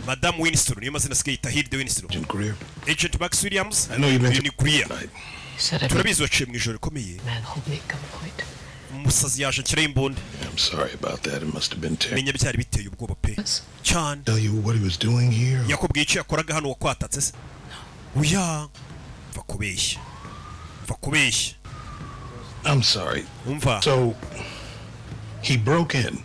Madame Winston niyo mazina asigaye yita Hilde Winston. Agent Max Williams. Ni Greer. Turabizi waciye mu ijoro rikomeye. Umusazi yaje nshyiraho imbunda. Menya byari biteye ubwoba pe cyane. Yakubwiye icyo yakoraga hano wakwatatse se? Oya va kubeshya I'm sorry. Umva. So he broke in.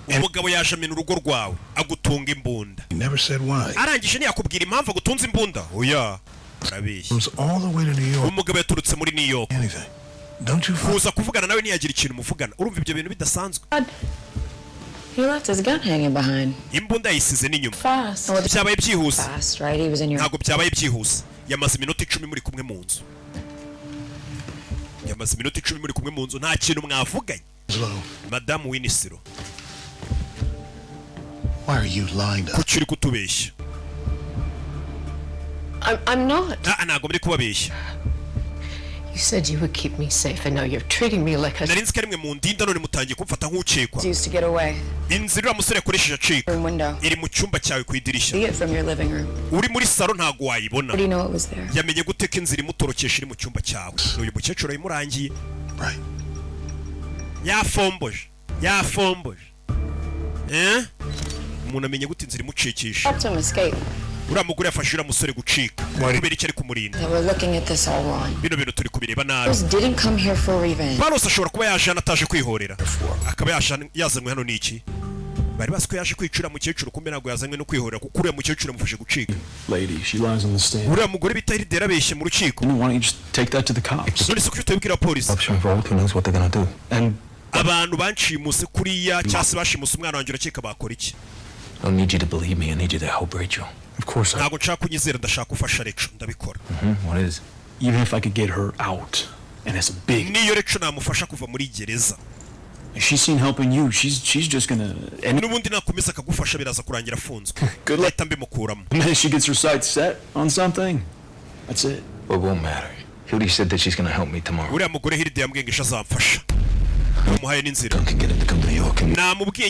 Umugabo yaje amena urugo rwawe agutunga imbunda. He never said why. Arangije ntiyakubwira impamvu agutunze imbunda. Oya arabeshya. All the way to New York. Umugabo yaturutse muri New York. Don't you kuza kuvugana nawe ntiyagira ikintu muvugana. Urumva ibyo bintu bidasanzwe. He left his gun hanging behind. Imbunda yisize n'inyuma. Fast. Byabaye byihuse. Fast, right? He was in your. Ntabwo byabaye byihuse. Yamaze iminota 10 muri kumwe mu nzu. Nta kintu mwavuganye. Madame Winston. Why are you lying to us? Kuki uri kutubeshya? I'm not. Ntabwo muri kubabeshya. You said you would keep me safe, and now you're treating me like a. Nari nzi ko rimwe mu ndinda none mutangiye kumfata nk'ukekwa. Used to get away. Inzira umusore yakoresheje acika. Window. Iri mu cyumba cyawe ku idirishya. See it from your living room. Uri muri salo ntago wayibona. How do you know it was there? Yamenye gute ko inzira imutorokesha iri mu cyumba cyawe? Uyu mukecuru yimurangiye. Right. Yafomboje. Umuntu amenye gute inzira imucikisha. Helped him escape. Uriya mugore yafashe uriya musore gucika. Kubera icyo ari kumurinda. We're looking at this all wrong. Bino bintu turi kubireba nabi. Those didn't come here for revenge. Panos ashobora kuba yaje ataje kwihorera. Akaba yazanywe hano niki? Bari basiko yaje kwicura mukecuru kumbe ntabwo yazanywe no kwihorera kuko uriya mukecuru amufashe gucika. Lady, she lies on the stand. Uriya mugore bita Hilde yarabeshye mu rukiko. Why don't you just take that to the cops? None se kuki utabibwira polisi? Who knows what they're gonna do? And abantu banshimuse kuriya cyase bashimuse umwana wanjye urakeka bakora iki? I don't need you to believe me. I need you to help Rachel. Of course I. Ntabwo nshaka kunyizera ndashaka ufasha Rachel ndabikora. What is? Even if I could get her out, and it's a big. Niyo Rachel namufasha kuva muri gereza. If she's seen helping you, she's just gonna. N'ubundi nakomeza akagufasha biraza kurangira afunzwe. Good luck. Leta mbimukuramo. Maybe she gets her sights set on something. That's it. It won't matter. Hildy said that she's gonna help me tomorrow. Uriya mugore Hilde yambwiye ngo azamfasha. Umuhaye n'inzira. Don't get him to come to New York. Namubwiye